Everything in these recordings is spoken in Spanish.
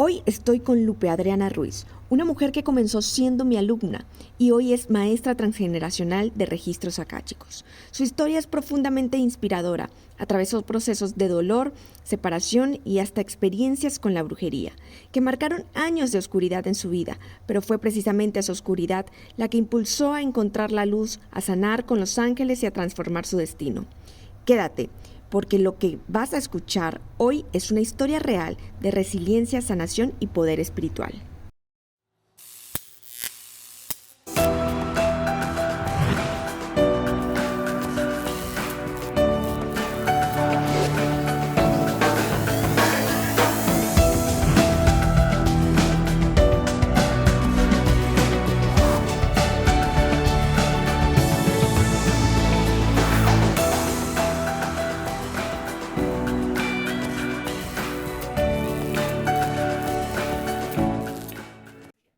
Hoy estoy con Lupe Adriana Ruiz, una mujer que comenzó siendo mi alumna y hoy es maestra transgeneracional de registros akáshicos. Su historia es profundamente inspiradora. Atravesó procesos de dolor, separación y hasta experiencias con la brujería, que marcaron años de oscuridad en su vida, pero fue precisamente esa oscuridad la que impulsó a encontrar la luz, a sanar con los ángeles y a transformar su destino. Quédate, porque lo que vas a escuchar hoy es una historia real de resiliencia, sanación y poder espiritual.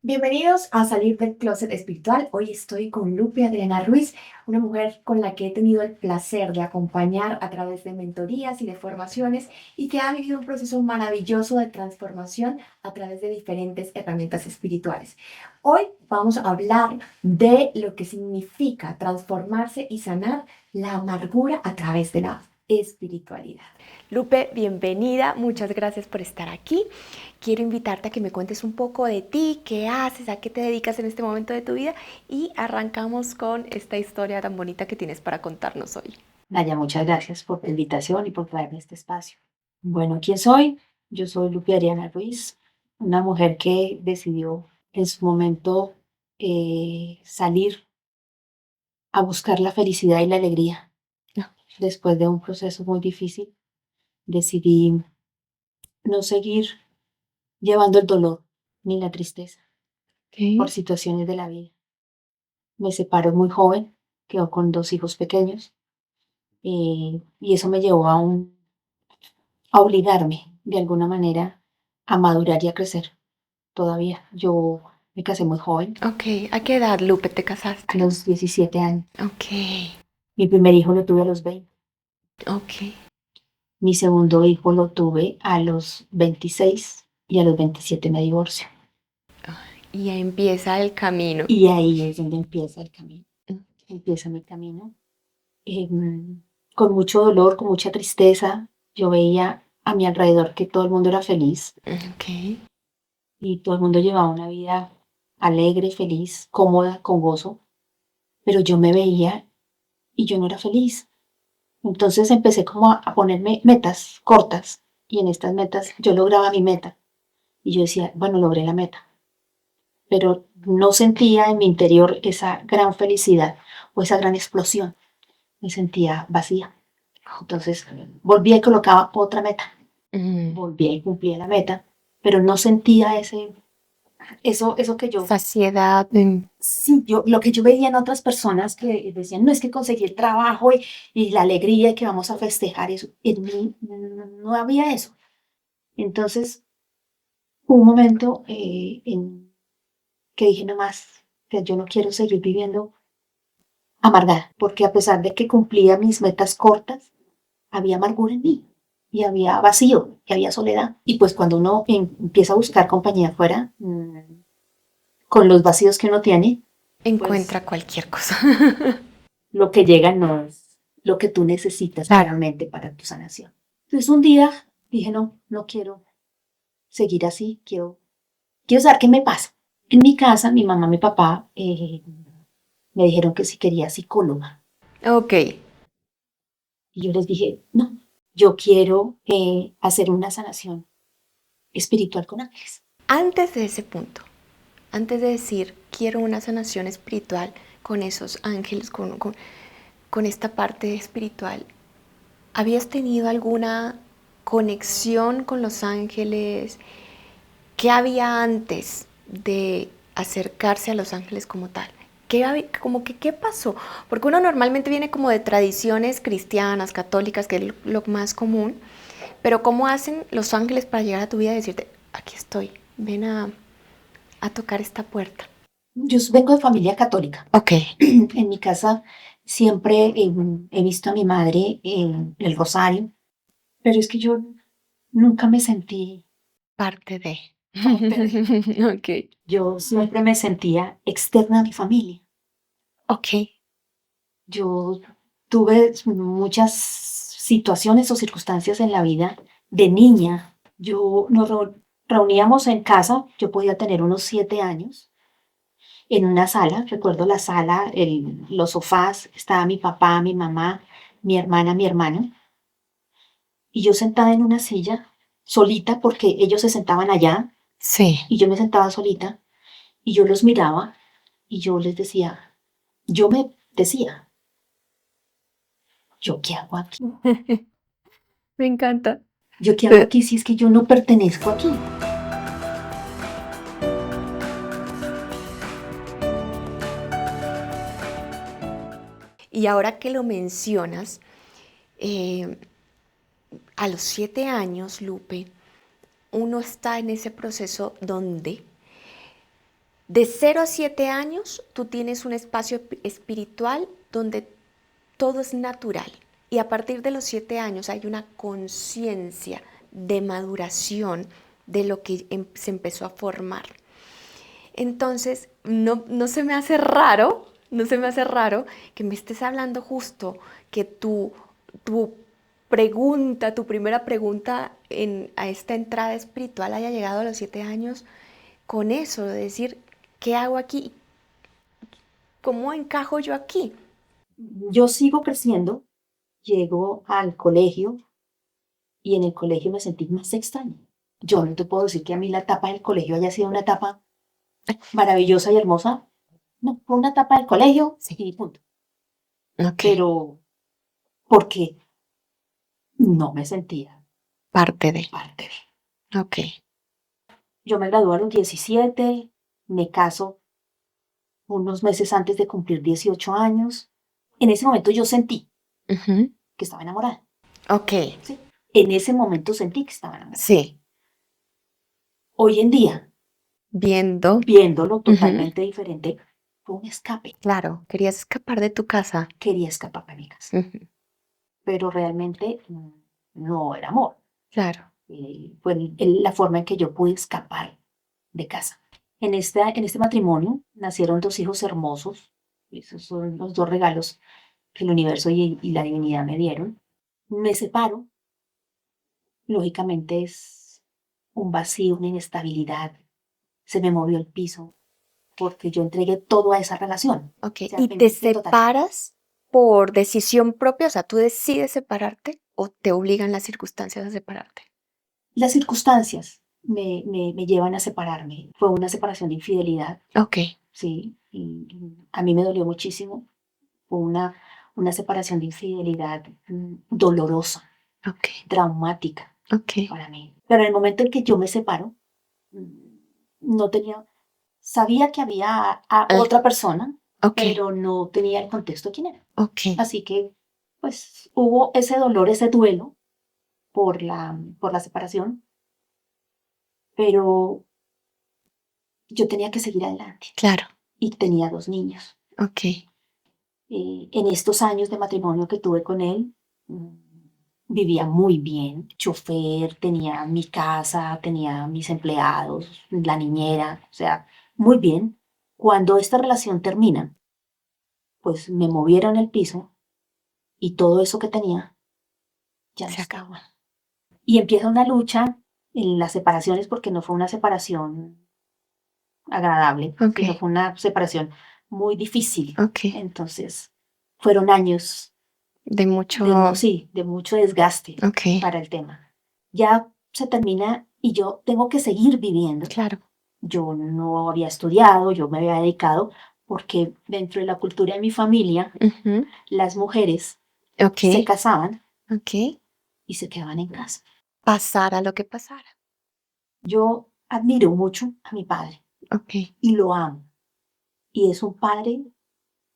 Bienvenidos a Salir del Closet Espiritual. Hoy estoy con Lupe Adriana Ruiz, una mujer con la que he tenido el placer de acompañar a través de mentorías y de formaciones y que ha vivido un proceso maravilloso de transformación a través de diferentes herramientas espirituales. Hoy vamos a hablar de lo que significa transformarse y sanar la amargura a través de la espiritualidad. Lupe, bienvenida, muchas gracias por estar aquí. Quiero invitarte a que me cuentes un poco de ti, qué haces, a qué te dedicas en este momento de tu vida y arrancamos con esta historia tan bonita que tienes para contarnos hoy. Naya, muchas gracias por la invitación y por traerme este espacio. Bueno, ¿quién soy? Yo soy Lupe Adriana Ruiz, una mujer que decidió en su momento salir a buscar la felicidad y la alegría. Después de un proceso muy difícil, decidí no seguir llevando el dolor ni la tristeza por situaciones de la vida. Me separo muy joven, quedo con 2 hijos pequeños y eso me llevó a obligarme de alguna manera a madurar y a crecer. Todavía yo me casé muy joven, Ok, ¿a qué edad, Lupe, te casaste? a los 17 años. Ok, Mi primer hijo lo tuve a los 20. ok. Mi segundo hijo lo tuve a los 26 y a los 27 me divorcio. Y ahí empieza el camino. Y ahí es donde empieza el camino. Empieza mi camino. Con mucho dolor, con mucha tristeza, yo veía a mi alrededor que todo el mundo era feliz Ok, y todo el mundo llevaba una vida alegre, feliz, cómoda, con gozo, pero yo me veía y yo no era feliz. Entonces empecé como a ponerme metas cortas y en estas metas yo lograba mi meta y yo decía, bueno, logré la meta, pero no sentía en mi interior esa gran felicidad o esa gran explosión, me sentía vacía. Entonces volvía y colocaba otra meta, volvía y cumplía la meta, pero no sentía eso que yo. saciedad. Sí, lo que yo veía en otras personas que decían, no es que conseguí el trabajo y la alegría y que vamos a festejar eso. En mí no había eso. Entonces, hubo un momento en que dije, no más, que yo no quiero seguir viviendo amargada, porque a pesar de que cumplía mis metas cortas, había amargura en mí y había vacío y había soledad. Y pues cuando uno empieza a buscar compañía afuera, con los vacíos que uno tiene, pues Encuentra cualquier cosa. lo que llega no es lo que tú necesitas Claro. realmente para tu sanación. Entonces un día dije, no, no quiero seguir así, quiero saber qué me pasa. En mi casa, mi mamá, mi papá me dijeron que si quería psicóloga. Ok, Y yo les dije, no, yo quiero hacer una sanación espiritual con ángeles. antes de ese punto, antes de decir quiero una sanación espiritual con esos ángeles, con esta parte espiritual, ¿habías tenido alguna conexión con los ángeles? ¿Qué había antes de acercarse a los ángeles como tal? ¿Qué pasó? Porque uno normalmente viene como de tradiciones cristianas, católicas, que es lo más común, pero ¿cómo hacen los ángeles para llegar a tu vida y decirte, aquí estoy, ven a tocar esta puerta? Yo vengo de familia católica. Ok. En mi casa siempre he visto a mi madre en el rosario, pero es que yo nunca me sentí Parte de. Ok, Yo siempre me sentía externa a mi familia. ok. Yo tuve muchas situaciones o circunstancias en la vida de niña. Reuníamos en casa, yo podía tener unos 7 años, en una sala, recuerdo la sala, los sofás, estaba mi papá, mi mamá, mi hermana, mi hermano, y yo sentada en una silla, solita, porque ellos se sentaban allá Sí. y yo me sentaba solita, y yo los miraba y yo les decía, yo me decía, ¿yo qué hago aquí? Me encanta. ¿Yo qué hago aquí si es que yo no pertenezco aquí? Y ahora que lo mencionas, eh, a los 7 años, Lupe, uno está en ese proceso donde de 0 a 7 años tú tienes un espacio espiritual donde todo es natural. Y a partir de los 7 años hay una conciencia de maduración de lo que se empezó a formar. Entonces, no se me hace raro, no se me hace raro que me estés hablando justo que tu pregunta, tu primera pregunta a esta entrada espiritual haya llegado a los 7 años con eso, de decir, ¿qué hago aquí? ¿Cómo encajo yo aquí? Yo sigo creciendo, llego al colegio y en el colegio me sentí más extraña. Yo no te puedo decir que a mí la etapa del colegio haya sido una etapa maravillosa y hermosa. No, fue una etapa del colegio Sí. y punto. Ok, Pero porque no me sentía parte de. parte de. Ok. Yo me gradué a los 17, me caso unos meses antes de cumplir 18 años. En ese momento yo sentí Ujú. que estaba enamorada. Ok, ¿Sí? En ese momento sentí que estaba enamorada. sí. Hoy en día, Viendo. viéndolo Ujú. totalmente diferente, fue un escape. Claro, querías escapar de tu casa. Quería escapar de mi casa, Ujú. pero realmente no era amor. Claro. Fue la forma en que yo pude escapar de casa. En este matrimonio nacieron 2 hijos hermosos. Esos son los 2 regalos que el universo y la divinidad me dieron. Me separo. Lógicamente es un vacío, una inestabilidad. Se me movió el piso porque yo entregué todo a esa relación. Ok, O sea, ¿y me te entregué total. separas por decisión propia? O sea, ¿tú decides separarte o te obligan las circunstancias a separarte? Las circunstancias me llevan a separarme. Fue una separación de infidelidad, Ok, ¿sí? Y a mí me dolió muchísimo. Fue una separación de infidelidad dolorosa, ok, traumática ok, para mí. Pero en el momento en que yo me separo, mm, no tenía, sabía que había a al- otra persona, ok, pero no tenía el contexto de quién era. ok, Así que, pues, hubo ese dolor, ese duelo por la separación, pero yo tenía que seguir adelante claro, y tenía 2 niños. ok, En estos años de matrimonio que tuve con él, vivía muy bien, chofer, tenía mi casa, tenía mis empleados, la niñera, o sea, muy bien. Cuando esta relación termina, pues me movieron el piso y todo eso que tenía ya no se acabó. estaba. Y empieza una lucha en las separaciones porque no fue una separación agradable, Ok, sino fue una separación muy difícil. ok, Entonces, fueron años de mucho, sí, de mucho desgaste ok, para el tema. Ya se termina y yo tengo que seguir viviendo. claro, Yo no había estudiado, yo me había dedicado porque dentro de la cultura de mi familia, ujú, las mujeres ok, se casaban ok, y se quedaban en casa. pasara lo que pasara, Yo admiro mucho a mi padre ok, y lo amo. Y es un padre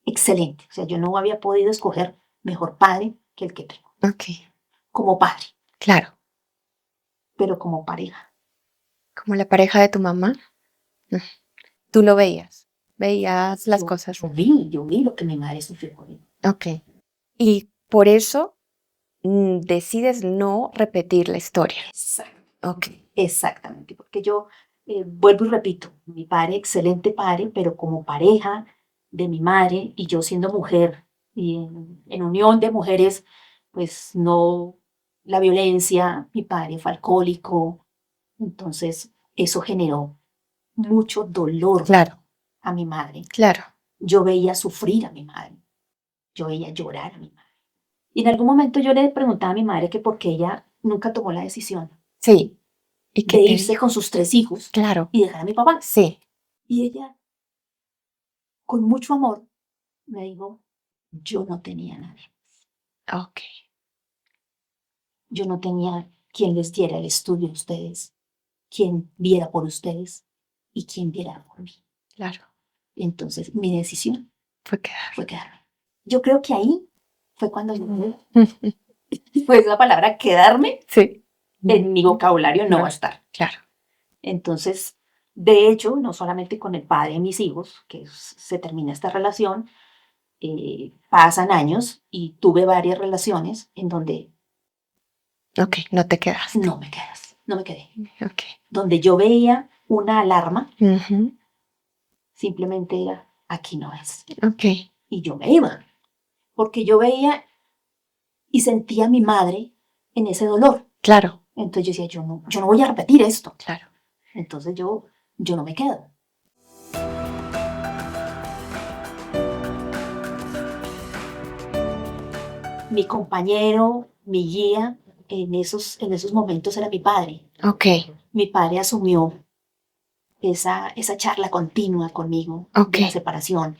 excelente. O sea, yo no había podido escoger mejor padre que el que tengo. ok, Como padre, claro, pero como pareja. como la pareja de tu mamá, mm, tú lo veías las Yo, cosas, yo vi lo que mi madre sufrió con él. ok, y por eso decides no repetir la historia, Exacto. ok, Exactamente, porque yo vuelvo y repito, mi padre, excelente padre, pero como pareja de mi madre y yo siendo mujer y en unión de mujeres, pues no, la violencia, mi padre fue alcohólico, entonces eso generó mucho dolor Claro, a mi madre. claro. Yo veía sufrir a mi madre, yo veía llorar a mi madre. Y en algún momento yo le preguntaba a mi madre que por qué ella nunca tomó la decisión Sí. ¿Y qué de te irse dijo? con sus 3 hijos Claro. y dejar a mi papá. Sí. Y ella, con mucho amor, me dijo, yo no tenía nadie, Ok. yo no tenía quien les diera el estudio a ustedes, quien viera por ustedes y quien viera por mí. Claro. Entonces mi decisión Fue quedar. fue quedarme. Yo creo que ahí fue cuando fue esa palabra quedarme Sí. en mi vocabulario no va a estar. Claro. Entonces, de hecho, no solamente con el padre de mis hijos, que se termina esta relación, pasan años y tuve varias relaciones en donde Ok, no te quedaste. no me quedas, no me quedé. Ok. Donde yo veía una alarma, Ujú. simplemente era, aquí no es. Ok. Y yo me iba, porque yo veía y sentía a mi madre en ese dolor. Claro, Entonces yo decía, yo no voy a repetir esto. claro. Entonces yo no me quedo. Mi compañero, mi guía en esos momentos era mi padre. Ok, Mi padre asumió esa charla continua conmigo ok. de la separación.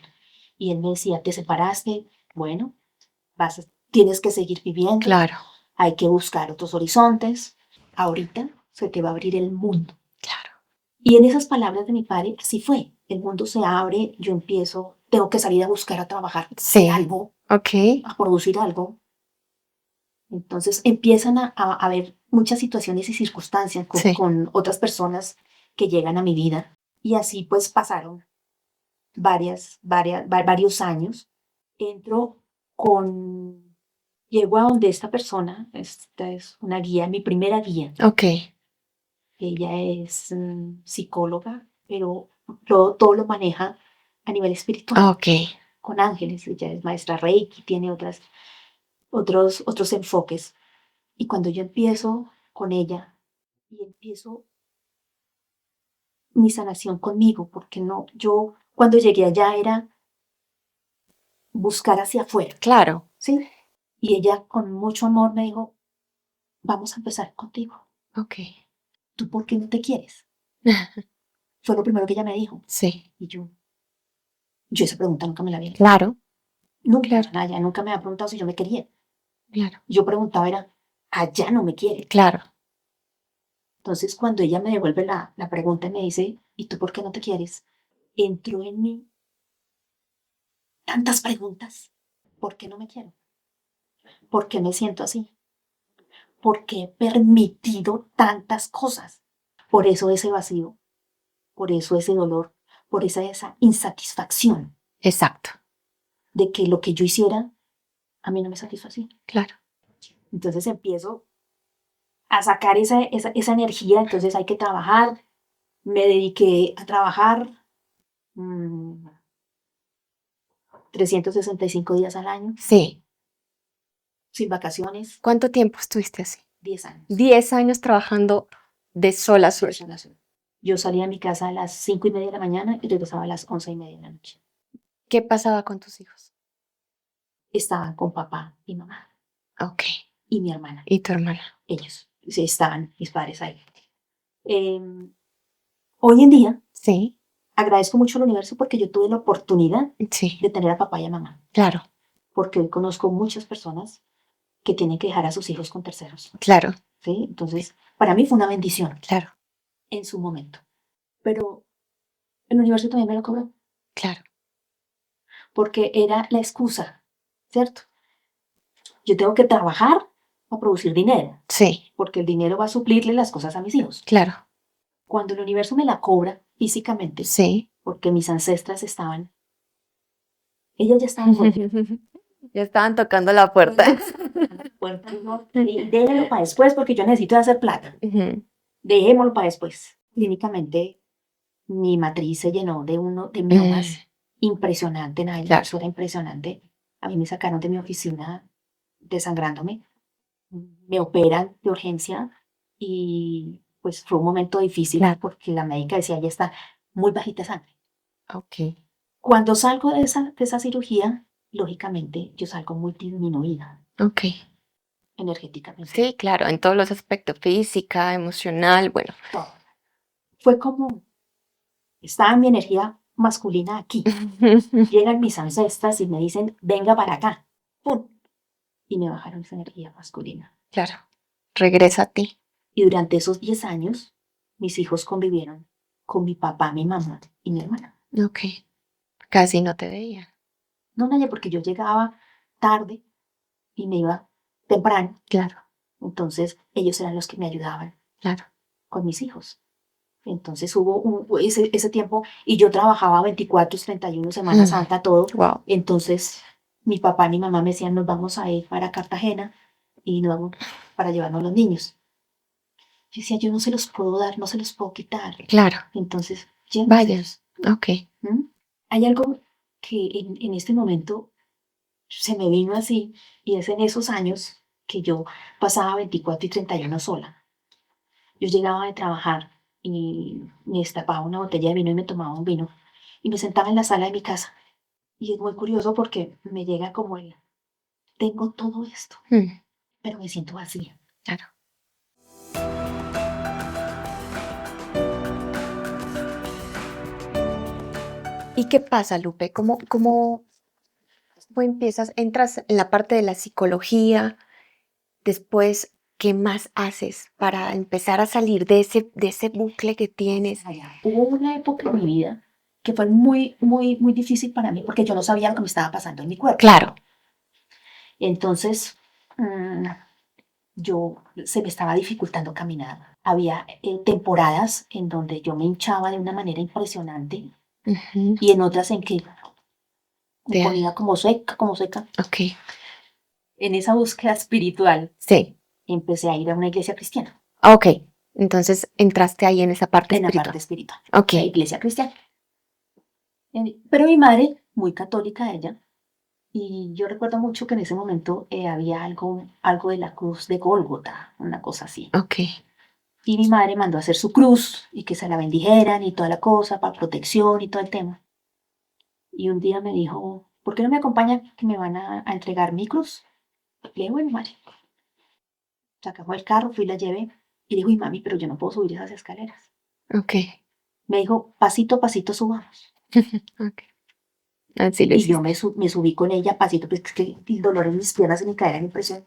Y él me decía, ¿te separaste? Bueno, tienes que seguir viviendo, Claro, hay que buscar otros horizontes. Ahorita se te va a abrir el mundo. claro. Y en esas palabras de mi padre, así fue. El mundo se abre, yo empiezo, tengo que salir a buscar, a trabajar, a hacer Sí. algo, Ok. a producir algo. Entonces empiezan a haber muchas situaciones y circunstancias Sí. con otras personas que llegan a mi vida. Y así pues pasaron varios años. Entro con, llego a donde esta persona, esta es una guía, mi primera guía. Ok. Ella es psicóloga, pero todo lo maneja a nivel espiritual, Ok. con ángeles. Ella es maestra Reiki, tiene otros enfoques. Y cuando yo empiezo con ella y empiezo mi sanación conmigo, porque no, yo cuando llegué allá era buscar hacia afuera, Claro. ¿sí? Y ella con mucho amor me dijo, vamos a empezar contigo. Ok. ¿Tú por qué no te quieres? Fue lo primero que ella me dijo. Sí. Y yo esa pregunta nunca me la había hecho. Claro, Nunca, claro, ella nunca me había preguntado si yo me quería. claro, Yo preguntaba era, allá no me quiere. claro. Entonces cuando ella me devuelve la pregunta y me dice, ¿y tú por qué no te quieres? Entró en mí tantas preguntas. ¿Por qué no me quiero? ¿Por qué me siento así? ¿Por qué he permitido tantas cosas? Por eso ese vacío, por eso ese dolor, por esa insatisfacción Exacto. de que lo que yo hiciera a mí no me satisfacía. Claro. Entonces empiezo a sacar esa energía, entonces hay que trabajar. Me dediqué a trabajar mm, 365 días al año, Sí. sin vacaciones, ¿Cuánto tiempo estuviste así? 10 años. 10 años trabajando de sol a sol. Yo salía de mi casa a las 5:30 de la mañana y regresaba a las 11:30 de la noche. ¿Qué pasaba con tus hijos? Estaban con papá y mamá Ok. y mi hermana. ¿Y tu hermana? Ellos, sí, estaban mis padres ahí. Em, Hoy en día Sí, agradezco mucho al universo porque yo tuve la oportunidad sí, de tener a papá y a mamá, claro, porque hoy conozco muchas personas que tienen que dejar a sus hijos con terceros, claro, ¿sí? Entonces, para mí fue una bendición claro, en su momento, pero el universo también me lo cobró, claro. porque era la excusa, ¿cierto? Yo tengo que trabajar para producir dinero, Sí, porque el dinero va a suplirle las cosas a mis hijos. claro, Cuando el universo me la cobra físicamente, sí. porque mis ancestras ellas ya estaban golpeando Ya estaban tocando la puerta. la puerta, no, y déjelo para después porque yo necesito hacer plata. Ujú. Dejémoslo para después. Clínicamente mi matriz se llenó de Mm, miomas impresionante, Naila, claro, eso era impresionante. A mí me sacaron de mi oficina desangrándome, me operan de urgencia y pues fue un momento difícil claro. porque la médica decía, ya está muy bajita de sangre. Ok, Cuando salgo de esa cirugía, lógicamente yo salgo muy disminuida ok. energéticamente, Sí, claro, en todos los aspectos, física, emocional, bueno. todo. Fue como, estaba mi energía masculina aquí. Llegan mis ancestras y me dicen, venga para acá. ¡Pum! Y me bajaron esa energía masculina. Claro, regresa a ti. Y durante esos 10 años, mis hijos convivieron con mi papá, mi mamá y mi hermana. Ok, casi no te veía. No, Naya, porque yo llegaba tarde y me iba temprano. Claro, Entonces, ellos eran los que me ayudaban claro. con mis hijos. Entonces hubo ese tiempo y yo trabajaba 24, 31, Semana Santa, todo. Wow, Entonces mi papá y mi mamá me decían, nos vamos a ir para Cartagena y nos vamos para llevarnos los niños. Yo decía, yo no se los puedo dar, no se los puedo quitar. claro. Entonces, Vayan. llévenselos. Ok. ¿Mm? Hay algo que en este momento se me vino así y es en esos años que yo pasaba 24 y 31 sola. Yo llegaba de trabajar y me destapaba una botella de vino y me tomaba un vino y me sentaba en la sala de mi casa. Y es muy curioso porque me llega como tengo todo esto, Mm, pero me siento vacía. claro. ¿Y qué pasa, Lupe? ¿Cómo empiezas? Entras en la parte de la psicología, después, ¿qué más haces para empezar a salir de ese bucle que tienes? Hubo una época en mi vida que fue muy, muy, muy difícil para mí porque yo no sabía lo que me estaba pasando en mi cuerpo. Claro. Entonces, se me estaba dificultando caminar. Había temporadas en donde yo me hinchaba de una manera impresionante Ujú. y en otras en que me Te- ponía como seca, como seca. Ok. En esa búsqueda espiritual Sí. empecé a ir a una iglesia cristiana, Ok. Entonces entraste ahí en esa parte en la parte espiritual. espiritual, Ok. la iglesia cristiana. Pero mi madre, muy católica ella, y yo recuerdo mucho que en ese momento había algo de la cruz de Gólgota, una cosa así. Ok. Y mi madre mandó a hacer su cruz y que se la bendijeran y toda la cosa para protección y todo el tema. Y un día me dijo, ¿por qué no me acompaña que me van a entregar mi cruz? Le dije, bueno, madre. Sacamos el carro, fui, la llevé y dijo, y mami, pero yo no puedo subir esas escaleras. Ok. Me dijo, pasito a pasito subamos. Ok. Así lo Y yo hiciste. me subí con ella pasito, pues es que el dolor en mis piernas y me caía la impresión.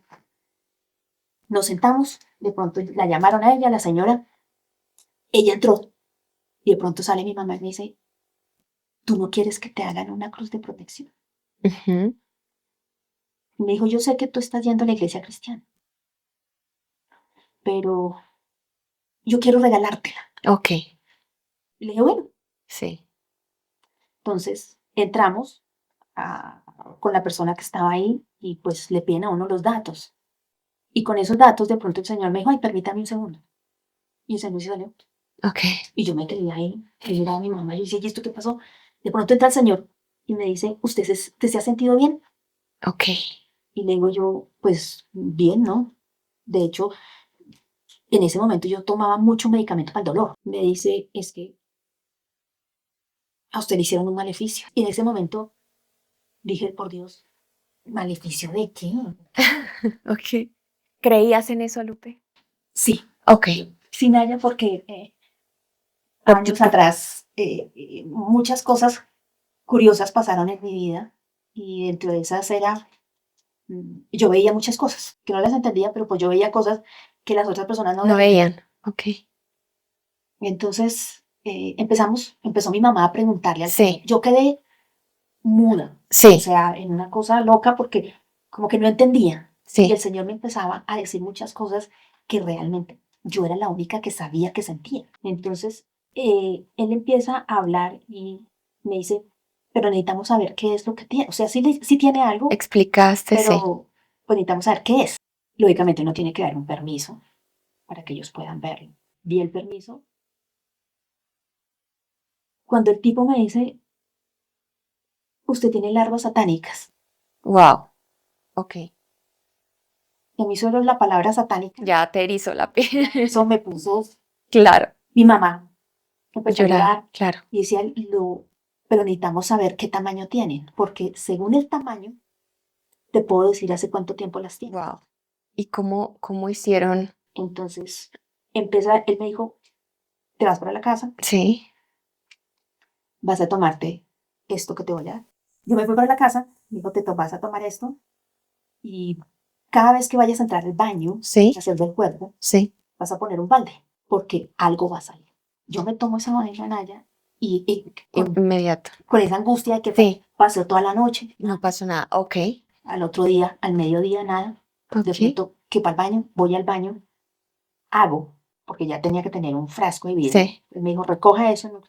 Nos sentamos, de pronto la llamaron a ella, la señora, ella entró y de pronto sale mi mamá y me dice, ¿tú no quieres que te hagan una cruz de protección? Ujú. Y me dijo, yo sé que tú estás yendo a la iglesia cristiana, pero yo quiero regalártela. Ok. Y le dije, bueno, Sí. entonces entramos con la persona que estaba ahí y pues le piden a uno los datos. Y con esos datos de pronto el señor me dijo, ay, permítame un segundo. Y el señor se salió. Ok. Y yo me quedé ahí, y miraba a mi mamá, y yo decía, ¿y esto qué pasó? De pronto entra el señor y me dice, ¿usted se ha sentido bien? Ok. Y le digo yo, pues bien, ¿no? De hecho, en ese momento yo tomaba mucho medicamento para el dolor. Me dice, es que a usted le hicieron un maleficio. Y en ese momento dije, por Dios, ¿maleficio de qué? Ok. ¿Creías en eso, Lupe? Sí, Ok. sin haya porque Por tu- años por- atrás muchas cosas curiosas pasaron en mi vida y dentro de esas era, yo veía muchas cosas que no las entendía, pero pues yo veía cosas que las otras personas no No veían. veían. Ok. Entonces empezó mi mamá a preguntarle al Señor. Sí. Yo quedé muda, o Sí. sea, en una cosa loca porque como que no entendía. Y el Sí. Señor me empezaba a decir muchas cosas que realmente yo era la única que sabía que sentía. Entonces, él empieza a hablar y me dice, pero necesitamos saber qué es lo que tiene. O sea, sí, sí tiene algo, Explicaste, sí. pero pues necesitamos saber qué es. Lógicamente uno tiene que dar un permiso para que ellos puedan verlo. Di el permiso Cuando el tipo me dice, usted tiene larvas satánicas, Wow. Ok. y a mí solo la palabra satánica, Ya te erizó la piel. eso me puso Claro. mi mamá, empezó a Llorar. llorar Claro. y decía, pero necesitamos saber qué tamaño tienen, porque según el tamaño, te puedo decir hace cuánto tiempo las tiene. Wow. ¿Y cómo hicieron? Entonces, él me dijo, te vas para la casa, Sí. vas a tomarte esto que te voy a dar. Yo me fui para la casa, me dijo, vas a tomar esto y cada vez que vayas a entrar al baño, Sí. a hacer del cuerpo, Sí. vas a poner un balde, porque algo va a salir. Yo me tomo esa vaina, Naya, y Inmediato. con esa angustia de que Sí. pasó toda la noche, No pasó nada. Ok. al otro día, al mediodía, nada. De Ok. pronto, que para el baño, voy al baño, hago, porque ya tenía que tener un frasco de vidrio. Sí. Él me dijo, recoja eso, ¿no?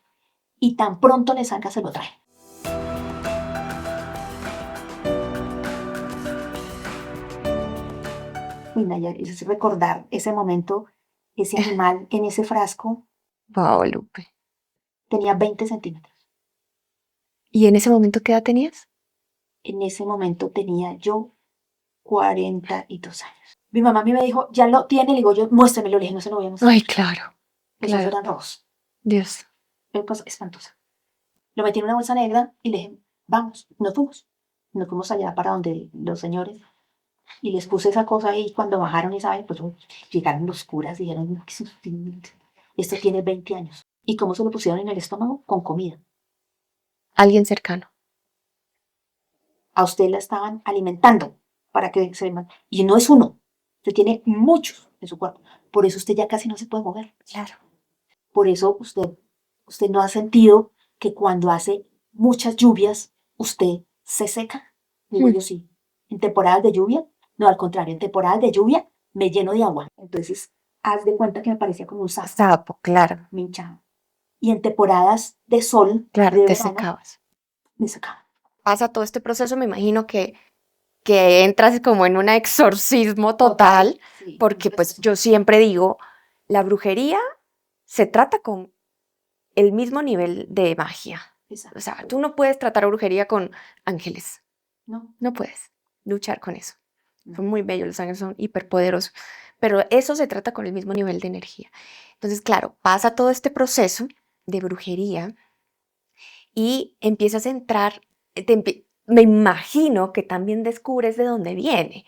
Y tan pronto le salga, se lo trae. Uy, Naya, es recordar ese momento, ese animal en ese frasco Wow, Lupe. tenía 20 centímetros. ¿Y en ese momento qué edad tenías? En ese momento tenía yo 42 años. Mi mamá a mí me dijo, ya lo tiene, le digo yo, muéstremelo, le dije, no se lo voy a mostrar. Ay, claro. Los ojos Claro. eran rojos, Dios. una cosa espantosa. Lo metí en una bolsa negra y le dije, vamos, nos fuimos. Nos fuimos allá para donde los señores y les puse esa cosa ahí. Cuando bajaron esa vez, pues llegaron los curas y dijeron, "No, esto tiene 20 años. ¿Y cómo se lo pusieron en el estómago? Con comida. Alguien cercano. A usted la estaban alimentando para que se... Y no es uno, usted tiene muchos en su cuerpo. Por eso usted ya casi no se puede mover. Claro. Por eso usted no ha sentido que cuando hace muchas lluvias, usted se seca. Digo yo sí. En temporadas de lluvia, no, al contrario, en temporadas de lluvia me lleno de agua. Entonces, haz de cuenta que me parecía como un sapo, Sapo, claro. me hinchaba. Y en temporadas de sol, Claro, de te verano, secabas. me secaba. Pasa todo este proceso, me imagino que entras como en un exorcismo total, Sí, porque pues yo siempre digo, la brujería se trata con el mismo nivel de magia. O sea, exacto. tú no puedes tratar brujería con ángeles, No, no puedes luchar con eso. Son no. muy bellos, los ángeles son hiperpoderosos, pero eso se trata con el mismo nivel de energía. Entonces, claro, pasa todo este proceso de brujería y empiezas a entrar, me imagino que también descubres de dónde viene.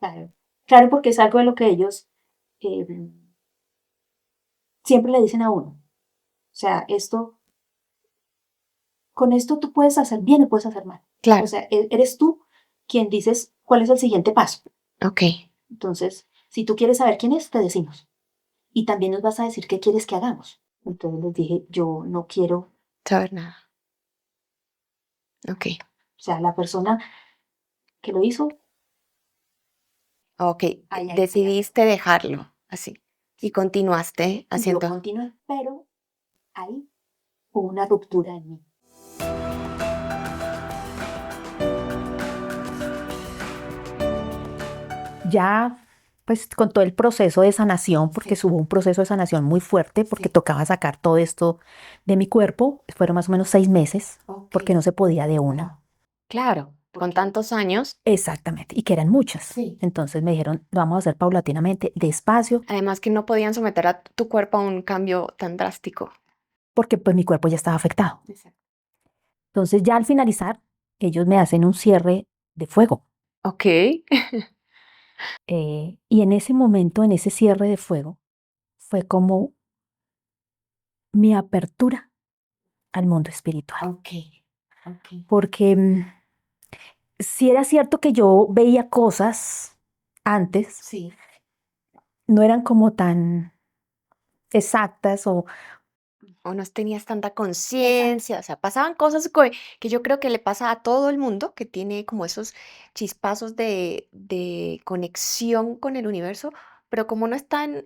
Claro. Claro, porque es algo de lo que ellos eh, siempre le dicen a uno. O sea, con esto tú puedes hacer bien o puedes hacer mal. O Claro, sea, eres tú quien dices cuál es el siguiente paso. ok, Entonces, si tú quieres saber quién es, te decimos. Y también nos vas a decir qué quieres que hagamos. Entonces les dije, yo no quiero, saber nada. Ok, o sea, la persona que lo hizo, ok, allá decidiste dejarlo así y continuaste yo haciendo. continué, pero ahí hubo una ruptura en mí. Ya, pues con todo el proceso de sanación, porque hubo un proceso de sanación muy fuerte, porque Sí. tocaba sacar todo esto de mi cuerpo, fueron más o menos 6 meses, porque no se podía de una. Claro, con tantos años. Exactamente, y que eran muchas. Sí. Entonces me dijeron, lo vamos a hacer paulatinamente, despacio, Además que no podían someter a tu cuerpo a un cambio tan drástico. porque pues mi cuerpo ya estaba afectado. Exacto. Entonces ya al finalizar, ellos me hacen un cierre de fuego. Ok. Y en ese momento, en ese cierre de fuego, fue como mi apertura al mundo espiritual. Ok. Ok. Porque si era cierto que yo veía cosas antes, Sí. no eran como tan exactas O no tenías tanta conciencia, o sea, pasaban cosas que yo creo que le pasa a todo el mundo, que tiene como esos chispazos de conexión con el universo, pero como no están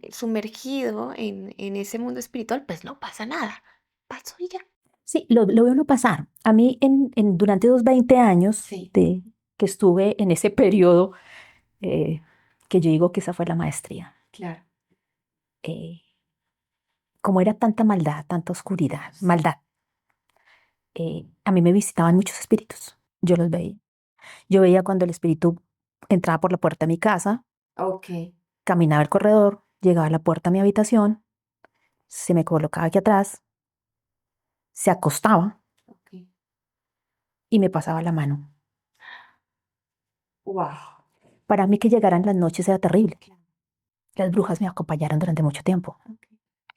sumergido en ese mundo espiritual, pues no pasa nada. Pasó y ya. sí, lo veo no pasar. A mí durante los 20 años Sí. que estuve en ese periodo, que yo digo que esa fue la maestría, Claro. eh, como era tanta maldad, tanta oscuridad, maldad, a mí me visitaban muchos espíritus. Yo los veía. Yo veía cuando el espíritu entraba por la puerta de mi casa, Ok, caminaba el corredor, llegaba a la puerta de mi habitación, se me colocaba aquí atrás, se acostaba ok. y me pasaba la mano. Wow. Para mí que llegaran las noches era terrible. Las brujas me acompañaron durante mucho tiempo.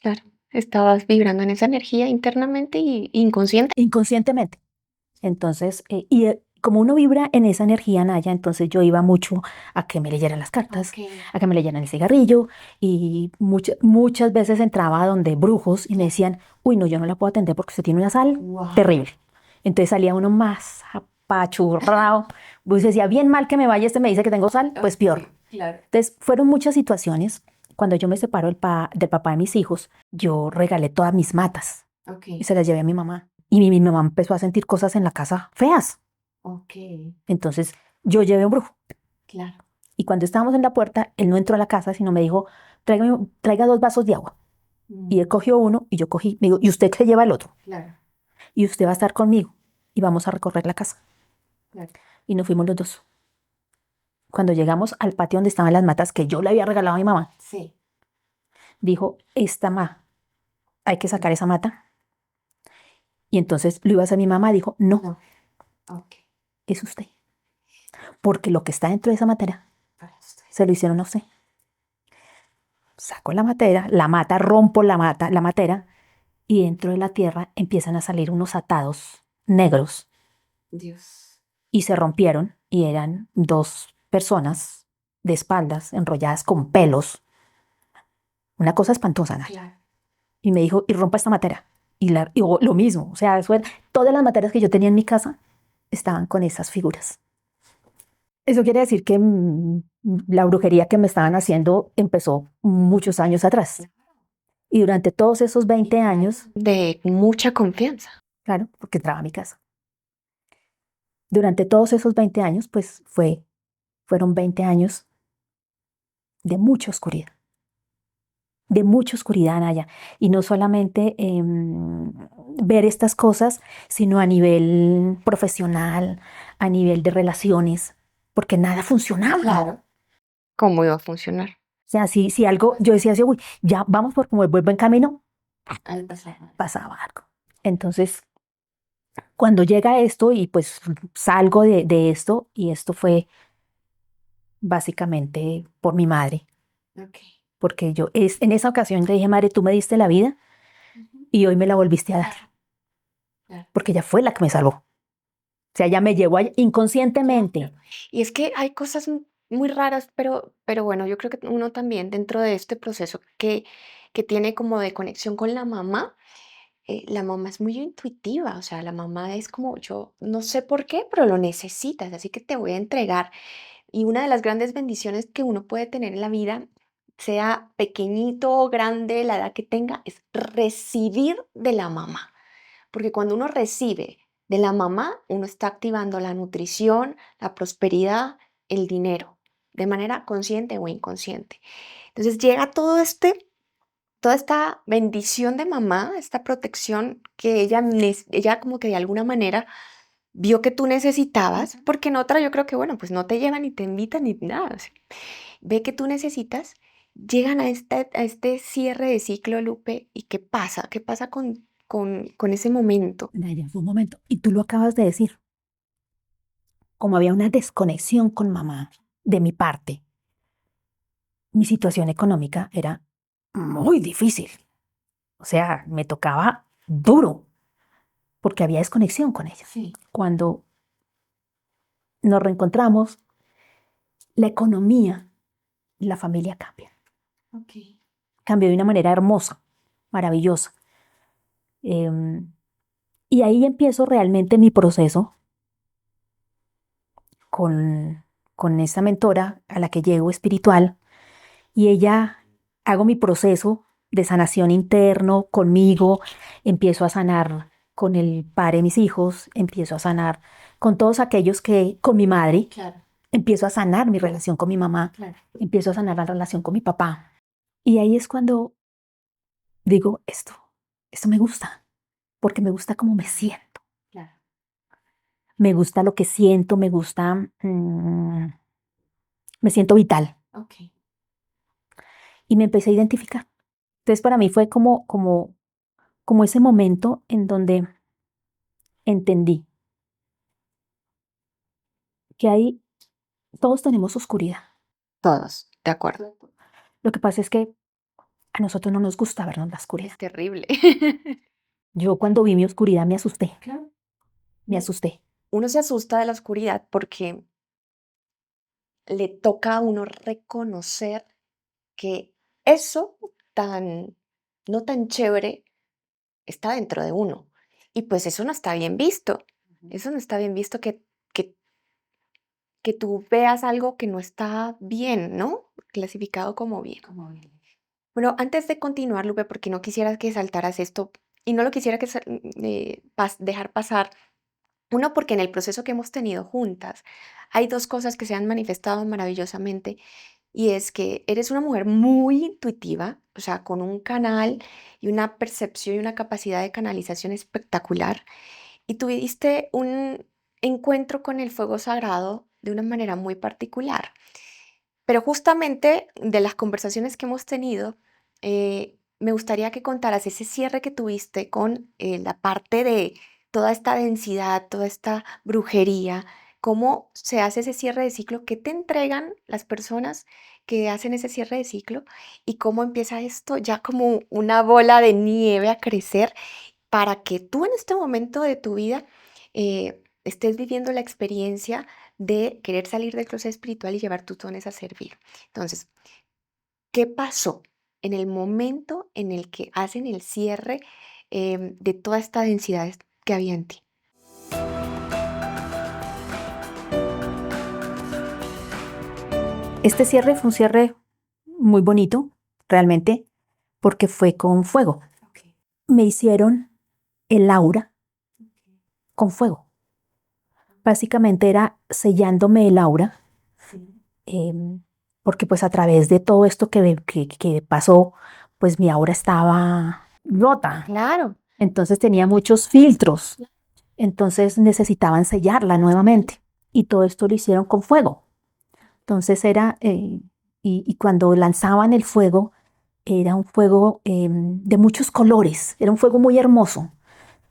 Claro, estabas vibrando en esa energía internamente y inconsciente. Inconscientemente. Entonces, como uno vibra en esa energía, Naya, entonces yo iba mucho a que me leyeran las cartas, Ok. a que me leyeran el cigarrillo, y muchas veces entraba a donde brujos y me decían, uy, no, yo no la puedo atender porque usted tiene una sal Wow. terrible. Entonces salía uno más apachurrado. Pues decía, bien mal que me vaya, este me dice que tengo sal, pues peor. Claro. Entonces, fueron muchas situaciones. Cuando yo me separo del papá de mis hijos, yo regalé todas mis matas Ok. y se las llevé a mi mamá. Y mi mamá empezó a sentir cosas en la casa feas. Ok. Entonces, yo llevé un brujo. Claro. Y cuando estábamos en la puerta, él no entró a la casa, sino me dijo, traiga 2 vasos de agua. Y él cogió uno y yo cogí, me dijo, y usted se lleva el otro. Claro. Y usted va a estar conmigo. Y vamos a recorrer la casa. Claro. Y nos fuimos los dos. Cuando llegamos al patio donde estaban las matas que yo le había regalado a mi mamá, Sí. dijo, hay que sacar esa mata. Y entonces lo iba a hacer mi mamá, dijo, no, No. Ok. es usted. Porque lo que está dentro de esa matera Para usted. se lo hicieron a usted. Saco la mata, rompo la matera, y dentro de la tierra empiezan a salir unos atados negros Dios. y se rompieron y eran 2 personas de espaldas enrolladas con pelos. Una cosa espantosa, Naya. Claro. Y me dijo, y rompa esta matera. Y lo mismo, o sea, todas las materas que yo tenía en mi casa estaban con esas figuras. Eso quiere decir que la brujería que me estaban haciendo empezó muchos años atrás. Y durante todos esos 20 años, De mucha confianza. claro, porque entraba a mi casa. Durante todos esos 20 años, pues fueron 20 años de mucha oscuridad, Naya. Y no solamente ver estas cosas, sino a nivel profesional, a nivel de relaciones, porque nada funcionaba. Claro. ¿Cómo iba a funcionar? O sea, si algo, yo decía así, uy, ya vamos por como el buen camino, Al pasar. pasaba algo. Entonces, cuando llega esto y pues salgo de esto, y esto fue básicamente por mi madre, Ok. porque en esa ocasión le dije, madre, tú me diste la vida y hoy me la volviste a dar, Claro. porque ella fue la que me salvó. O sea, ella me llevó inconscientemente. Y es que hay cosas muy raras, pero bueno, yo creo que uno también dentro de este proceso que tiene como de conexión con la mamá es muy intuitiva, o sea, la mamá es como yo, no sé por qué, pero lo necesitas, así que te voy a entregar. Y una de las grandes bendiciones que uno puede tener en la vida, sea pequeñito o grande, la edad que tenga, es recibir de la mamá. Porque cuando uno recibe de la mamá, uno está activando la nutrición, la prosperidad, el dinero, de manera consciente o inconsciente. Entonces llega toda esta bendición de mamá, esta protección que ella como que de alguna manera vio que tú necesitabas, porque en otra yo creo que, bueno, pues no te llevan ni te invitan ni nada. O sea, ve que tú necesitas, llegan a este cierre de ciclo, Lupe, ¿y qué pasa? ¿Qué pasa con ese momento? Naya, fue un momento. Y tú lo acabas de decir, como había una desconexión con mamá de mi parte, mi situación económica era muy difícil. O sea, me tocaba duro, porque había desconexión con ella. Sí. Cuando nos reencontramos, la economía, la familia cambia. Ok. Cambió de una manera hermosa, maravillosa. Em, y ahí empiezo realmente mi proceso con, con esa mentora a la que llego espiritual, y hago mi proceso de sanación interno conmigo, empiezo a sanar con el padre de mis hijos, empiezo a sanar con todos aquellos con mi madre, Claro. empiezo a sanar mi relación con mi mamá, Claro. empiezo a sanar la relación con mi papá. Y ahí es cuando digo, esto me gusta, porque me gusta cómo me siento. Claro. Me gusta lo que siento, me gusta, me siento vital. Ok. Y me empecé a identificar. Entonces para mí fue como ese momento en donde entendí que ahí todos tenemos oscuridad. Todos, de acuerdo. Lo que pasa es que a nosotros no nos gusta vernos la oscuridad. Es terrible. Yo cuando vi mi oscuridad me asusté, Claro. me asusté. Uno se asusta de la oscuridad porque le toca a uno reconocer que eso tan, no tan chévere está dentro de uno. Y pues eso no está bien visto. Eso no está bien visto que, que tú veas algo que no está bien, ¿no? Clasificado como bien. Bueno, antes de continuar, Lupe, porque no quisiera que saltaras esto y no lo quisiera que dejar pasar. Uno, porque en el proceso que hemos tenido juntas hay dos cosas que se han manifestado maravillosamente y es que eres una mujer muy intuitiva, o sea, con un canal y una percepción y una capacidad de canalización espectacular y tuviste un encuentro con el fuego sagrado de una manera muy particular. Pero justamente de las conversaciones que hemos tenido, me gustaría que contaras ese cierre que tuviste con la parte de toda esta densidad, toda esta brujería, cómo se hace ese cierre de ciclo, qué te entregan las personas que hacen ese cierre de ciclo y cómo empieza esto ya como una bola de nieve a crecer para que tú en este momento de tu vida estés viviendo la experiencia de querer salir del closet espiritual y llevar tus dones a servir. Entonces, ¿qué pasó en el momento en el que hacen el cierre de toda esta densidad que había en ti? Este cierre fue un cierre muy bonito, realmente, porque fue con fuego. Ok. Me hicieron el aura con fuego. Básicamente era sellándome el aura, Sí. porque pues a través de todo esto que pasó, pues mi aura estaba rota. Claro. Entonces tenía muchos filtros. Entonces necesitaban sellarla nuevamente. Y todo esto lo hicieron con fuego. Entonces y cuando lanzaban el fuego, era un fuego de muchos colores. Era un fuego muy hermoso.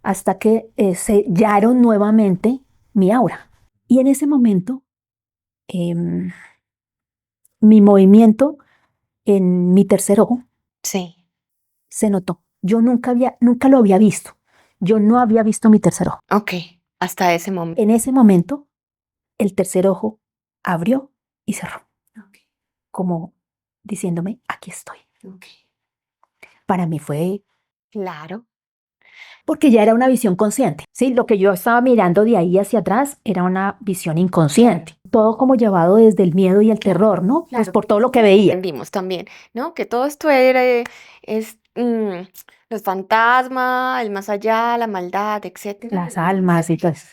Hasta que sellaron nuevamente mi aura. Y en ese momento, em, mi movimiento en mi tercer ojo Sí. se notó. Yo nunca lo había visto. Yo no había visto mi tercer ojo. Ok. Hasta ese momento. En ese momento, el tercer ojo abrió y cerró, Ok. como diciéndome, aquí estoy. Ok. Para mí fue Claro. porque ya era una visión consciente, ¿sí? Lo que yo estaba mirando de ahí hacia atrás era una visión inconsciente. Todo como llevado desde el miedo y el terror, ¿no? Pues Claro. por todo lo que veía. Entendimos también, ¿no? Que todo esto es los fantasmas, el más allá, la maldad, etcétera. Las almas y todo eso.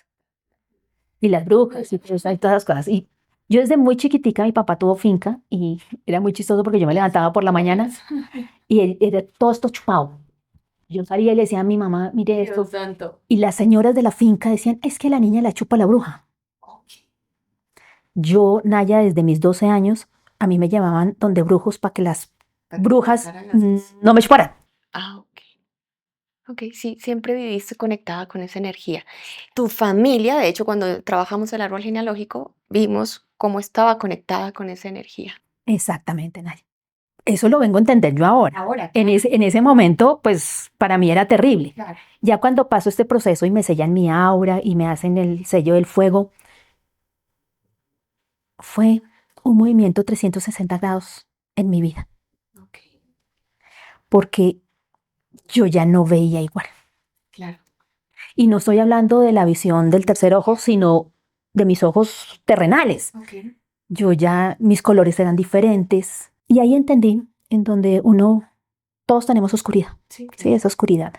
Y las brujas y todas esas cosas. Y yo desde muy chiquitica, mi papá tuvo finca y era muy chistoso porque yo me levantaba por la mañana y era todo esto chupado. Yo salía y le decía a mi mamá, mire esto. Dios santo. Y las señoras de la finca decían, es que la niña la chupa la bruja. Ok. Yo, Naya, desde mis 12 años, a mí me llevaban donde brujos para que las Para que brujas sacaran las- no me chuparan. Ah, ok. Ok, sí, siempre viviste conectada con esa energía. Tu familia, de hecho, cuando trabajamos el árbol genealógico, vimos cómo estaba conectada con esa energía. Exactamente, Naya. Eso lo vengo a entender yo ahora. Ahora. En ese momento, pues para mí era terrible. Claro. Ya cuando paso este proceso y me sellan mi aura y me hacen el sello del fuego, fue un movimiento 360 grados en mi vida, Ok. porque yo ya no veía igual. Claro. Y no estoy hablando de la visión del tercer ojo, sino de mis ojos terrenales. Ok. Yo ya, mis colores eran diferentes. Y ahí entendí en donde todos tenemos oscuridad, Sí. ¿sí? Esa oscuridad,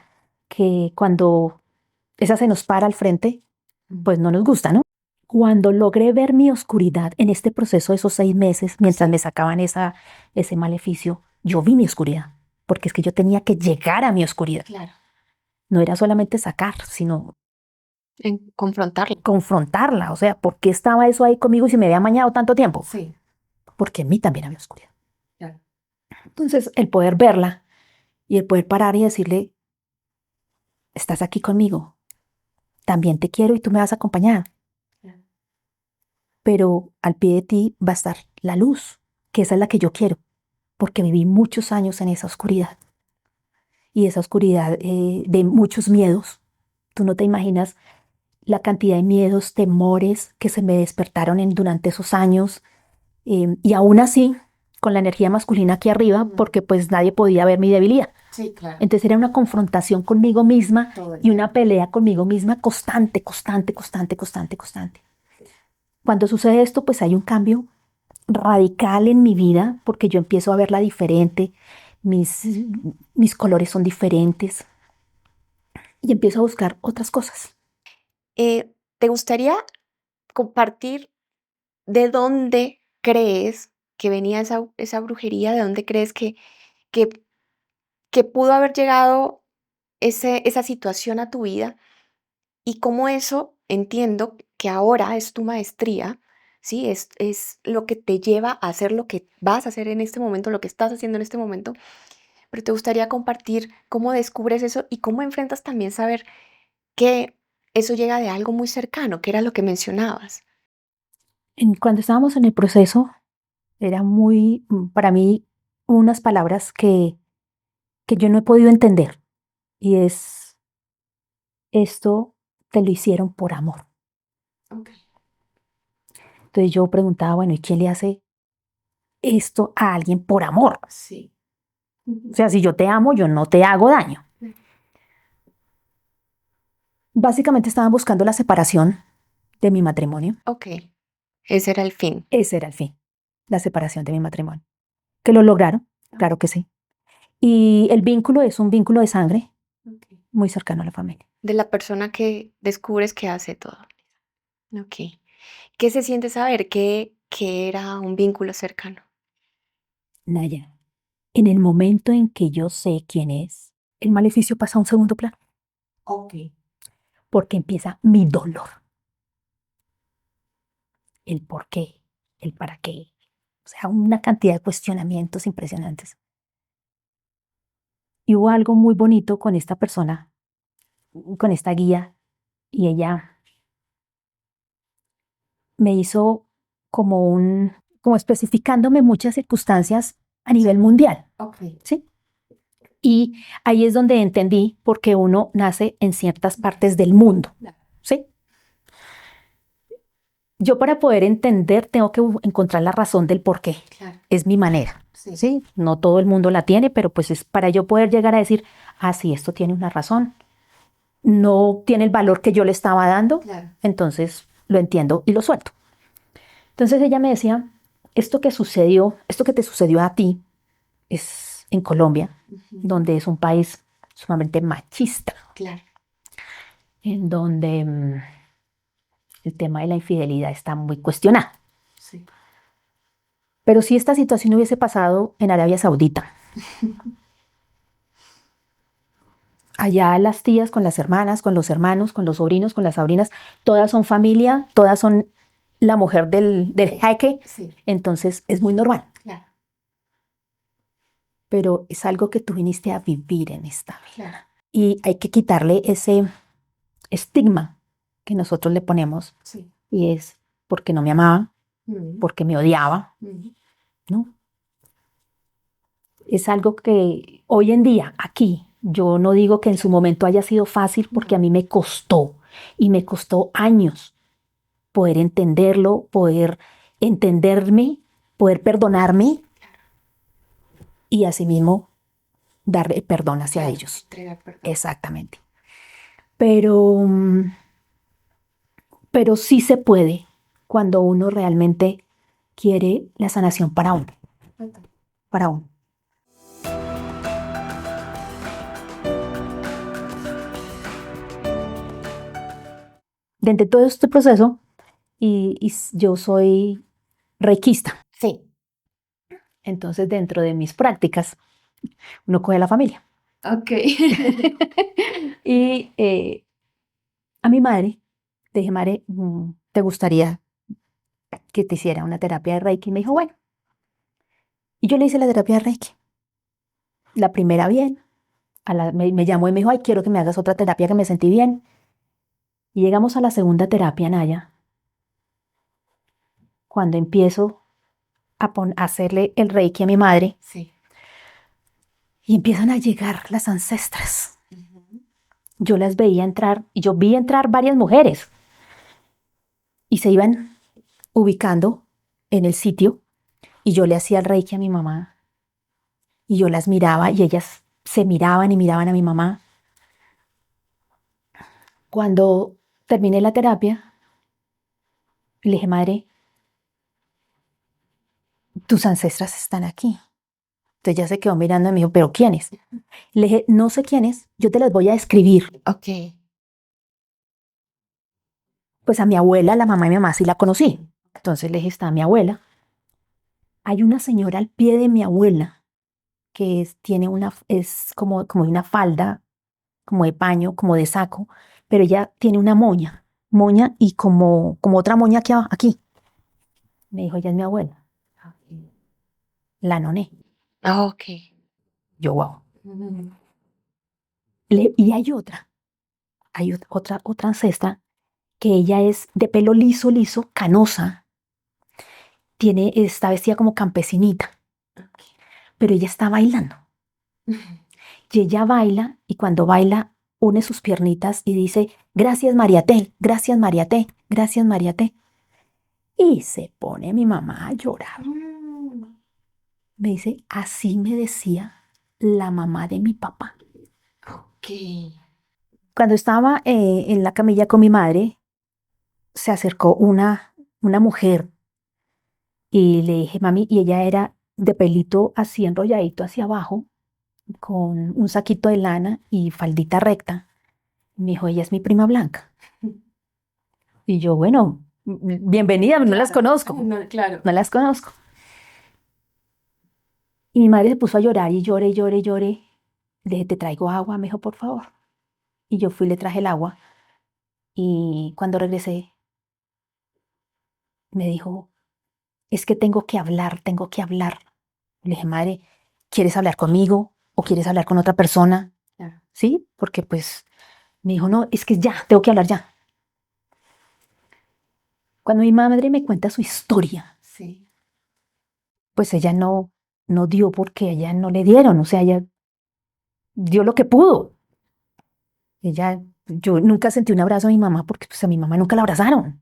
que cuando esa se nos para al frente, pues no nos gusta, ¿no? Cuando logré ver mi oscuridad en este proceso de esos 6 meses, mientras me sacaban ese maleficio, yo vi mi oscuridad, porque es que yo tenía que llegar a mi oscuridad. Claro. No era solamente sacar, sino En confrontarlo. confrontarla. O sea, ¿por qué estaba eso ahí conmigo si me había amañado tanto tiempo? Sí. Porque en mí también había oscuridad. Claro. Entonces, el poder verla y el poder parar y decirle, estás aquí conmigo, también te quiero y tú me vas a acompañar. Claro. Pero al pie de ti va a estar la luz, que esa es la que yo quiero, porque viví muchos años en esa oscuridad. Y esa oscuridad de muchos miedos. Tú no te imaginas la cantidad de miedos, temores que se me despertaron durante esos años. Y aún así, con la energía masculina aquí arriba, porque pues nadie podía ver mi debilidad. Sí, claro. Entonces era una confrontación conmigo misma Todo el y una pelea conmigo misma constante. Cuando sucede esto, pues hay un cambio radical en mi vida, porque yo empiezo a verla diferente, mis, mis colores son diferentes y empiezo a buscar otras cosas. ¿Te gustaría compartir de dónde crees que venía esa brujería? ¿De dónde crees que, que pudo haber llegado esa situación a tu vida? Y cómo eso, entiendo que ahora es tu maestría, ¿sí? Es lo que te lleva a hacer lo que vas a hacer en este momento, lo que estás haciendo en este momento, pero te gustaría compartir cómo descubres eso y cómo enfrentas también saber que eso llega de algo muy cercano, que era lo que mencionabas. Cuando estábamos en el proceso, era muy, para mí, unas palabras que yo no he podido entender y es, esto te lo hicieron por amor. Entonces yo preguntaba, bueno, ¿y quién le hace esto a alguien por amor? Sí. O sea, si yo te amo, yo no te hago daño. Básicamente estaban buscando la separación de mi matrimonio. Ok, ese era el fin. Ese era el fin, la separación de mi matrimonio. Que lo lograron, claro que sí. Y el vínculo es un vínculo de sangre muy cercano a la familia. De la persona que descubres que hace todo. Ok. ¿Qué se siente saber que era un vínculo cercano? Naya, en el momento en que yo sé quién es, el maleficio pasa a un segundo plano, Ok. porque empieza mi dolor. El por qué, el para qué. O sea, una cantidad de cuestionamientos impresionantes. Y hubo algo muy bonito con esta persona, con esta guía, y ella me hizo como especificándome muchas circunstancias a nivel mundial, Ok. ¿sí? Y ahí es donde entendí por qué uno nace en ciertas partes del mundo, ¿sí? Yo para poder entender tengo que encontrar la razón del por qué. Claro. Es mi manera, Sí. ¿sí? No todo el mundo la tiene, pero pues es para yo poder llegar a decir, ah, sí, esto tiene una razón. No tiene el valor que yo le estaba dando, Claro. entonces lo entiendo y lo suelto. Entonces ella me decía, esto que te sucedió a ti, es en Colombia, donde es un país sumamente machista, Claro. en donde el tema de la infidelidad está muy cuestionado. Sí. Pero si esta situación hubiese pasado en Arabia Saudita, allá las tías con las hermanas, con los hermanos, con los sobrinos, con las sobrinas, todas son familia, todas son la mujer del jeque, Sí. entonces es muy normal. Claro. Pero es algo que tú viniste a vivir en esta vida. Claro. Y hay que quitarle ese estigma que nosotros le ponemos, Sí. y es porque no me amaba, porque me odiaba, ¿no? Es algo que hoy en día, aquí, yo no digo que en su momento haya sido fácil, porque a mí me costó, y me costó años poder entenderlo, poder entenderme, poder perdonarme y asimismo darle perdón hacia Claro, ellos. entregar perdón. Exactamente. Pero, pero sí se puede cuando uno realmente quiere la sanación para uno, para uno. Dentro de todo este proceso, yo soy reikista. Sí. Entonces, dentro de mis prácticas, Uno coge a la familia. Ok. Y a mi madre, le dije, madre, ¿te gustaría que te hiciera una terapia de Reiki? Y me dijo, bueno. Y yo le hice la terapia de Reiki. La primera bien, me llamó y me dijo, ay, quiero que me hagas otra terapia que me sentí bien. Y llegamos a la segunda terapia, Naya, cuando empiezo a hacerle el Reiki a mi madre Sí. y empiezan a llegar las ancestras. Ujú. Yo las veía entrar y yo vi entrar varias mujeres y se iban ubicando en el sitio y yo le hacía el Reiki a mi mamá y yo las miraba y ellas se miraban y miraban a mi mamá. Cuando terminé la terapia, le dije, madre, tus ancestras están aquí. Entonces ella se quedó mirando y me dijo, ¿pero quiénes? Le dije, no sé quiénes, yo te las voy a describir. Ok. Pues a mi abuela, la mamá de mi mamá, sí la conocí. Entonces le dije, está mi abuela. Hay una señora al pie de mi abuela que tiene es como de una falda, como de paño, como de saco, pero ella tiene una moña y como otra moña aquí. Me dijo, ella es mi abuela, la noné. Ok. Yo, wow. Ujú. Y hay otra ancestra que ella es de pelo liso, liso, canosa, está vestida como campesinita, Ok. pero ella está bailando. Y ella baila y cuando baila une sus piernitas y dice, gracias Mariate, gracias Mariate, gracias Mariate. Y se pone mi mamá a llorar. Mm. Me dice, así me decía la mamá de mi papá. Ok. Cuando estaba en la camilla con mi madre, se acercó una mujer y le dije, mami, y ella era de pelito así enrolladito hacia abajo, con un saquito de lana y faldita recta. Y me dijo, ella es mi prima Blanca. Y yo, bueno, bienvenida, no las conozco, No, claro. no las conozco. Y mi madre se puso a llorar y lloré, lloré, lloré. Le dije, te traigo agua, me dijo, por favor. Y yo fui y le traje el agua. Y cuando regresé, me dijo, es que tengo que hablar, tengo que hablar. Le dije, madre, ¿quieres hablar conmigo o quieres hablar con otra persona? Claro. ¿Sí? Porque pues me dijo, no, es que ya, tengo que hablar ya. Cuando mi madre me cuenta su historia, Sí. pues ella no dio porque a ella no le dieron, o sea, ella dio lo que pudo. Yo nunca sentí un abrazo a mi mamá porque pues a mi mamá nunca la abrazaron.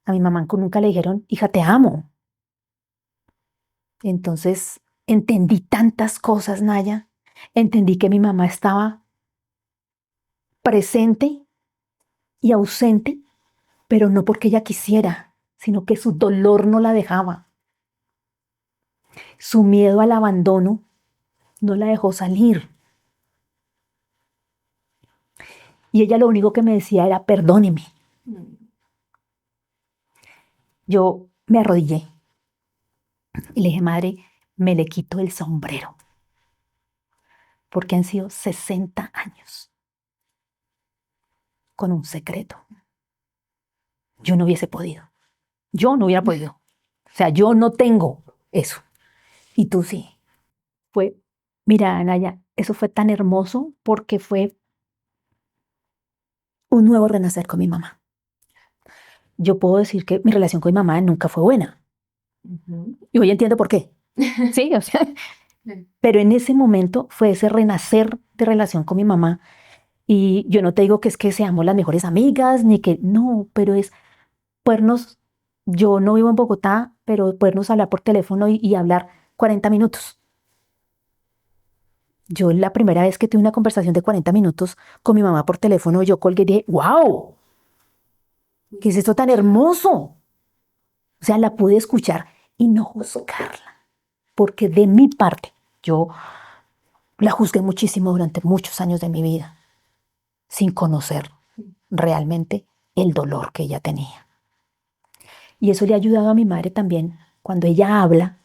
A mi mamá nunca le dijeron, hija, te amo. Entonces entendí tantas cosas, Naya. Entendí que mi mamá estaba presente y ausente, pero no porque ella quisiera, sino que su dolor no la dejaba. Su miedo al abandono no la dejó salir. Y ella lo único que me decía era, perdóneme. Mm. Yo me arrodillé y le dije, madre, me le quito el sombrero, porque han sido 60 años con un secreto. Yo no hubiese podido. Yo no hubiera podido. O sea, yo no tengo eso. Y tú sí. Mira, Anaya, eso fue tan hermoso porque fue un nuevo renacer con mi mamá. Yo puedo decir que mi relación con mi mamá nunca fue buena. Ujú. Y hoy entiendo por qué. Sí, o sea, pero en ese momento fue ese renacer de relación con mi mamá. Y yo no te digo que es que seamos las mejores amigas, ni que no, pero es podernos, yo no vivo en Bogotá, pero podernos hablar por teléfono y hablar 40 minutos. Yo la primera vez que tuve una conversación de 40 minutos con mi mamá por teléfono, yo colgué y dije, wow, ¿qué es esto tan hermoso? O sea, la pude escuchar y no juzgarla, porque de mi parte, yo la juzgué muchísimo durante muchos años de mi vida, sin conocer realmente el dolor que ella tenía. Y eso le ha ayudado a mi madre también, cuando ella habla,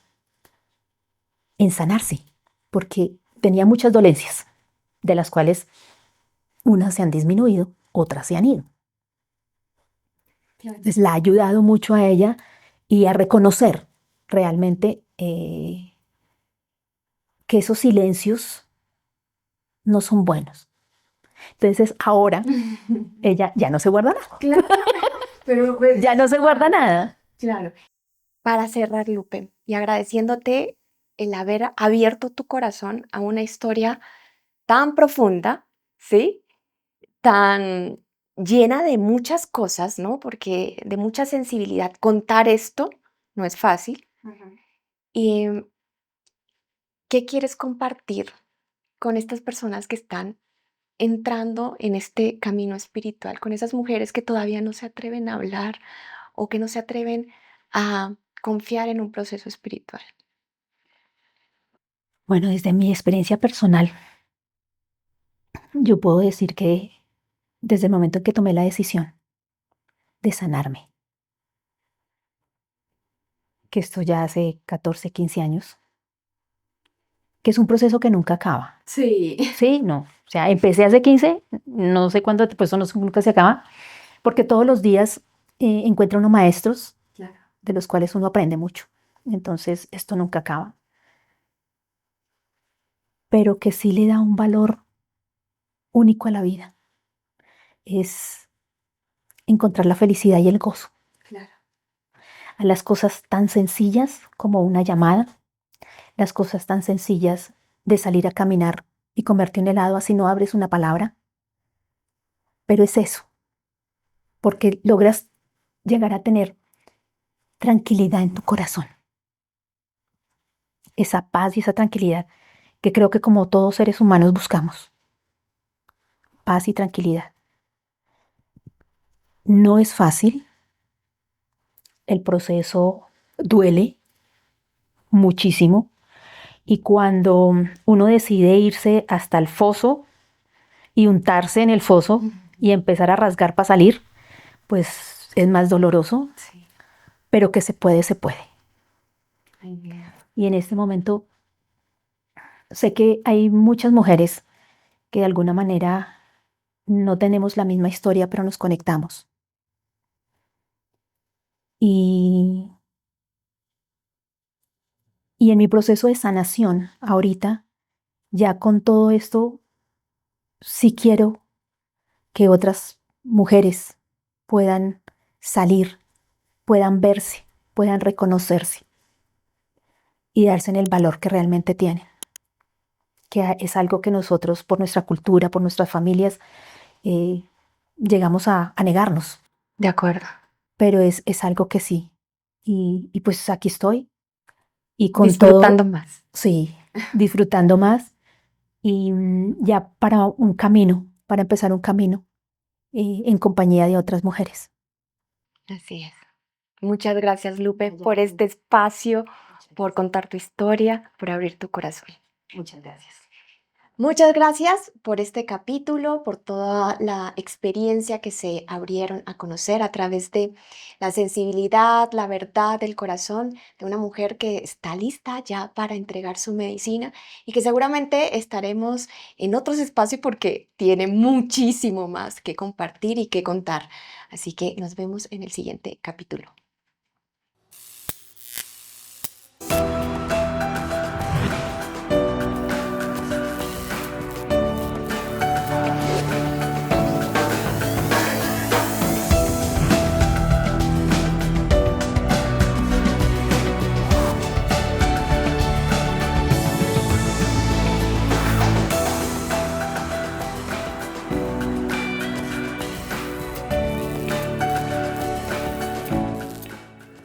en sanarse. porque tenía muchas dolencias, de las cuales unas se han disminuido, otras se han ido. Entonces la ha ayudado mucho a ella y a reconocer realmente que esos silencios no son buenos. Entonces ahora ella ya no se guarda nada. Claro, pero pues, Ya no se guarda nada. claro. Para cerrar, Lupe, y agradeciéndote el haber abierto tu corazón a una historia tan profunda, ¿sí? Tan llena de muchas cosas, ¿no? Porque de mucha sensibilidad. Contar esto no es fácil. ¿Y qué quieres compartir con estas personas que están entrando en este camino espiritual, con esas mujeres que todavía no se atreven a hablar o que no se atreven a confiar en un proceso espiritual? Bueno, desde mi experiencia personal, yo puedo decir que desde el momento en que tomé la decisión de sanarme, que esto ya hace 14, 15 años, que es un proceso que nunca acaba. Sí. Sí, no. O sea, empecé hace 15, no sé cuándo, pues eso nunca se acaba, porque todos los días encuentra uno maestros Claro. de los cuales uno aprende mucho. Entonces, esto nunca acaba. Pero que sí le da un valor único a la vida. Es encontrar la felicidad y el gozo Claro. a las cosas tan sencillas como una llamada, las cosas tan sencillas de salir a caminar y comerte un helado así no abres una palabra. Pero es eso, porque logras llegar a tener tranquilidad en tu corazón. Esa paz y esa tranquilidad que creo que como todos seres humanos buscamos. Paz y tranquilidad. No es fácil, el proceso duele muchísimo y cuando uno decide irse hasta el foso y untarse en el foso y empezar a rasgar para salir, pues es más doloroso, Sí. pero que se puede, se puede. Ay, bien. Y en este momento sé que hay muchas mujeres que de alguna manera no tenemos la misma historia, pero nos conectamos. Y, y en mi proceso de sanación, ahorita, ya con todo esto, sí quiero que otras mujeres puedan salir, puedan verse, puedan reconocerse y darse en el valor que realmente tienen, que es algo que nosotros, por nuestra cultura, por nuestras familias, eh, llegamos a negarnos, De acuerdo. pero es algo que sí. Y pues aquí estoy y con Disfrutando todo, más. sí, disfrutando más y ya para un camino, para empezar un camino en compañía de otras mujeres. Así es. Muchas gracias, Lupe, Ay, por ya, este espacio, muchas por gracias. contar tu historia, por abrir tu corazón. Muchas gracias. Muchas gracias por este capítulo, por toda la experiencia que se abrieron a conocer a través de la sensibilidad, la verdad del corazón de una mujer que está lista ya para entregar su medicina y que seguramente estaremos en otros espacios porque tiene muchísimo más que compartir y que contar. Así que nos vemos en el siguiente capítulo.